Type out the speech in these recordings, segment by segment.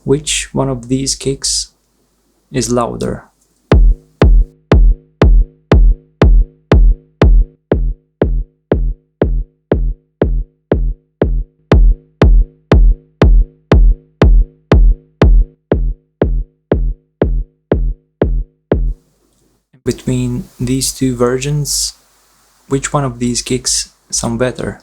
Which one of these kicks is louder? Between these two versions, which one of these kicks sound better?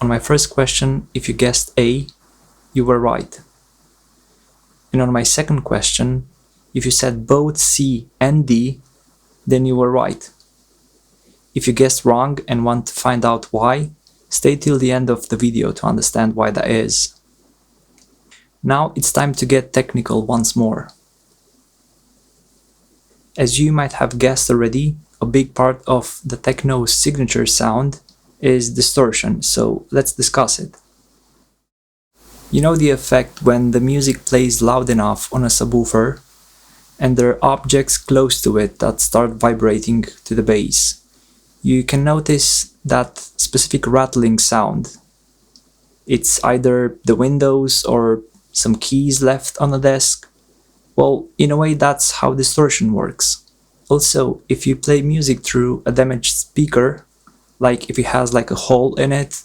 On my first question, if you guessed A, you were right. And on my second question, if you said both C and D, then you were right. If you guessed wrong and want to find out why, stay till the end of the video to understand why that is. Now it's time to get technical once more. As you might have guessed already, a big part of the Tekno's signature sound is distortion, so let's discuss it. You know the effect when the music plays loud enough on a subwoofer and there are objects close to it that start vibrating to the bass. You can notice that specific rattling sound. It's either the windows or some keys left on the desk. Well, in a way that's how distortion works. Also, if you play music through a damaged speaker, like if it has like a hole in it,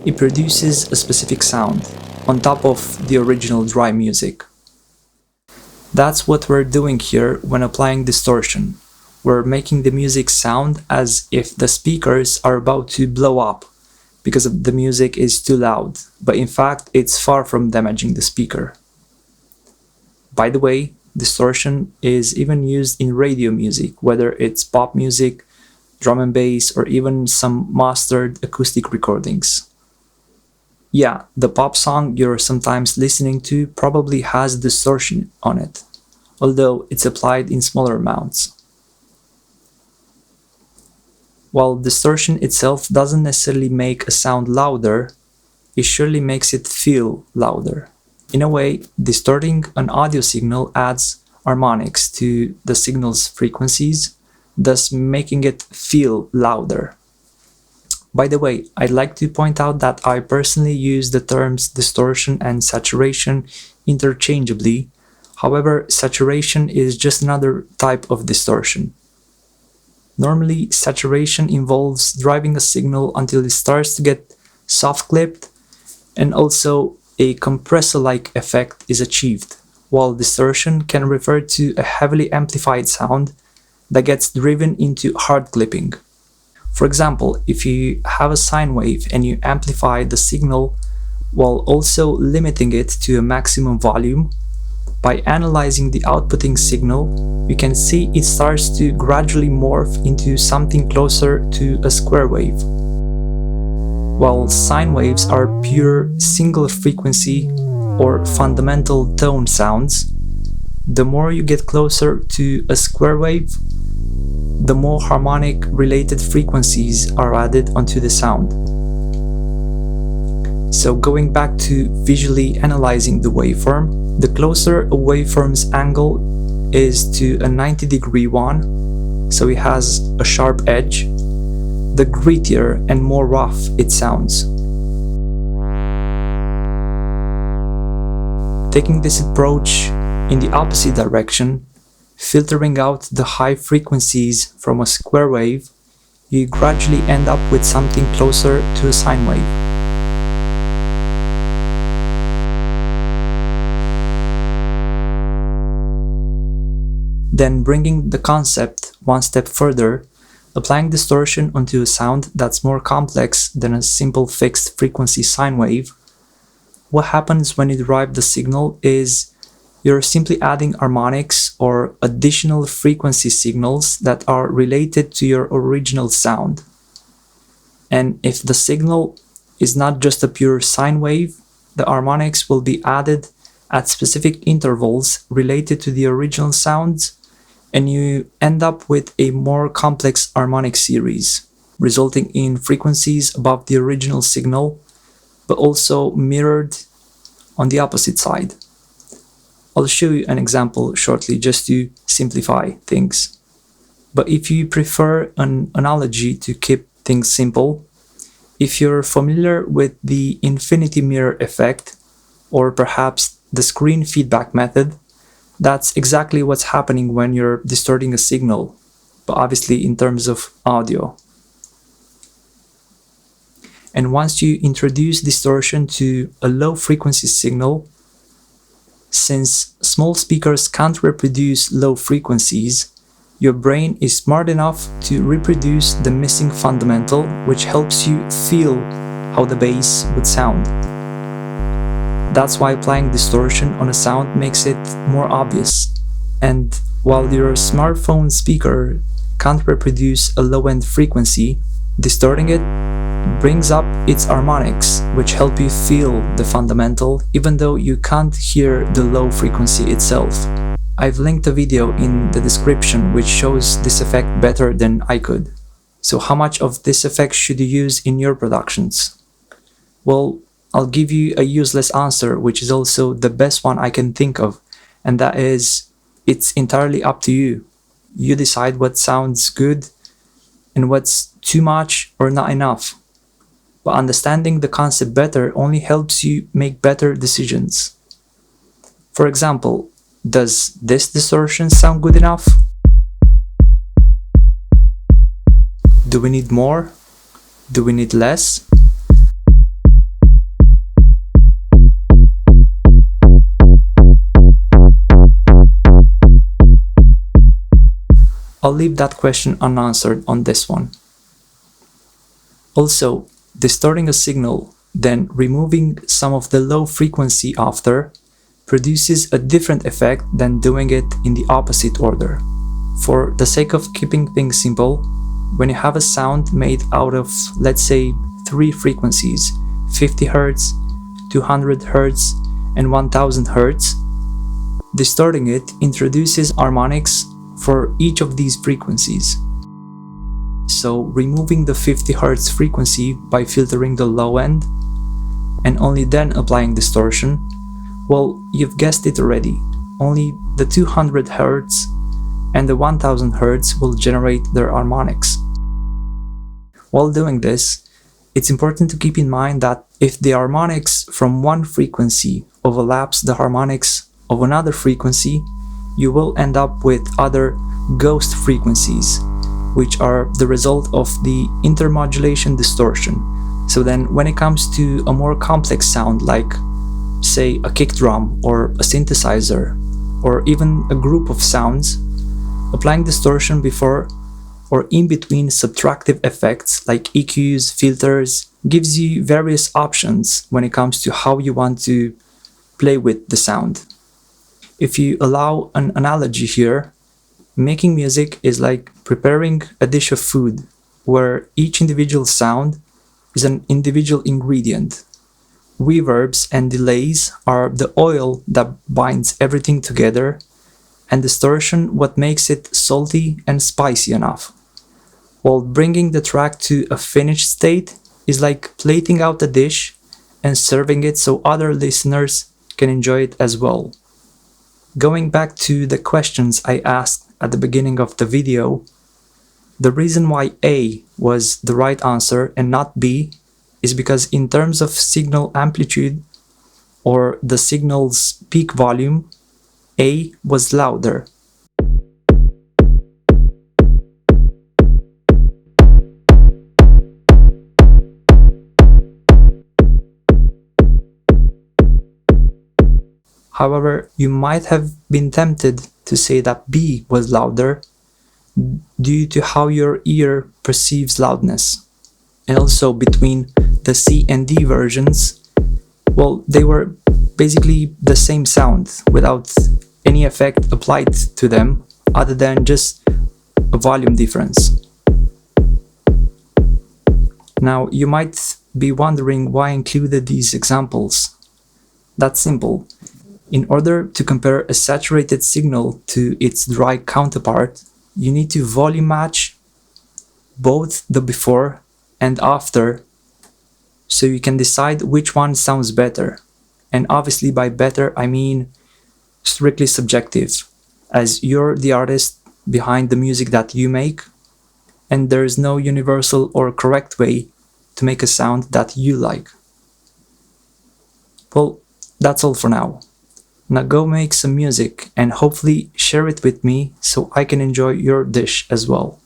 it produces a specific sound on top of the original dry music. That's what we're doing here when applying distortion. We're making the music sound as if the speakers are about to blow up because the music is too loud, but in fact it's far from damaging the speaker. By the way, distortion is even used in radio music, whether it's pop music, drum and bass, or even some mastered acoustic recordings. Yeah, the pop song you're sometimes listening to probably has distortion on it, although it's applied in smaller amounts. While distortion itself doesn't necessarily make a sound louder, it surely makes it feel louder. In a way, distorting an audio signal adds harmonics to the signal's frequencies, thus making it feel louder. By the way, I'd like to point out that I personally use the terms distortion and saturation interchangeably. However, saturation is just another type of distortion. Normally, saturation involves driving a signal until it starts to get soft-clipped, and also a compressor-like effect is achieved, while distortion can refer to a heavily amplified sound that gets driven into hard clipping. For example, if you have a sine wave and you amplify the signal while also limiting it to a maximum volume, by analyzing the outputting signal, you can see it starts to gradually morph into something closer to a square wave. While sine waves are pure single frequency or fundamental tone sounds, the more you get closer to a square wave, the more harmonic related frequencies are added onto the sound. So going back to visually analyzing the waveform, the closer a waveform's angle is to a 90-degree one, so it has a sharp edge, the grittier and more rough it sounds. Taking this approach in the opposite direction, filtering out the high frequencies from a square wave, you gradually end up with something closer to a sine wave. Then bringing the concept one step further, applying distortion onto a sound that's more complex than a simple fixed frequency sine wave, what happens when you derive the signal is you're simply adding harmonics or additional frequency signals that are related to your original sound. And if the signal is not just a pure sine wave, the harmonics will be added at specific intervals related to the original sounds, and you end up with a more complex harmonic series. resulting in frequencies above the original signal, but also mirrored on the opposite side. I'll show you an example shortly just to simplify things. But if you prefer an analogy to keep things simple, if you're familiar with the infinity mirror effect, or perhaps the screen feedback method, that's exactly what's happening when you're distorting a signal, but obviously in terms of audio. And once you introduce distortion to a low frequency signal, since small speakers can't reproduce low frequencies, your brain is smart enough to reproduce the missing fundamental, which helps you feel how the bass would sound. That's why applying distortion on a sound makes it more obvious. And while your smartphone speaker can't reproduce a low-end frequency, distorting it brings up its harmonics, which help you feel the fundamental, even though you can't hear the low frequency itself. I've linked a video in the description which shows this effect better than I could. So how much of this effect should you use in your productions? Well, I'll give you a useless answer, which is also the best one I can think of, and that is, it's entirely up to you. You decide what sounds good and what's too much or not enough. But understanding the concept better only helps you make better decisions. For example, does this distortion sound good enough? Do we need more? Do we need less? I'll leave that question unanswered on this one. Also, distorting a signal, then removing some of the low frequency after, produces a different effect than doing it in the opposite order. For the sake of keeping things simple, when you have a sound made out of, let's say, 3 frequencies, 50 Hz, 200 Hz, and 1000 Hz, distorting it introduces harmonics for each of these frequencies. So removing the 50 Hz frequency by filtering the low end, and only then applying distortion, well, you've guessed it already, only the 200 Hz and the 1000 Hz will generate their harmonics. While doing this, it's important to keep in mind that if the harmonics from one frequency overlaps the harmonics of another frequency, you will end up with other ghost frequencies, which are the result of the intermodulation distortion. So then when it comes to a more complex sound like, say, a kick drum or a synthesizer, or even a group of sounds, applying distortion before or in between subtractive effects like EQs, filters, gives you various options when it comes to how you want to play with the sound. If you allow an analogy here, making music is like preparing a dish of food, where each individual sound is an individual ingredient. Reverbs and delays are the oil that binds everything together, and distortion what makes it salty and spicy enough. While bringing the track to a finished state is like plating out the dish and serving it so other listeners can enjoy it as well. Going back to the questions I asked at the beginning of the video, the reason why A was the right answer and not B is because in terms of signal amplitude, or the signal's peak volume, A was louder. However, you might have been tempted to say that B was louder due to how your ear perceives loudness. And also between the C and D versions, well, they were basically the same sound without any effect applied to them other than just a volume difference. Now, you might be wondering why I included these examples. That's simple. In order to compare a saturated signal to its dry counterpart, you need to volume match both the before and after so you can decide which one sounds better. And obviously by better I mean strictly subjective, as you're the artist behind the music that you make, and there is no universal or correct way to make a sound that you like. Well, that's all for now. Now go make some music and hopefully share it with me so I can enjoy your dish as well.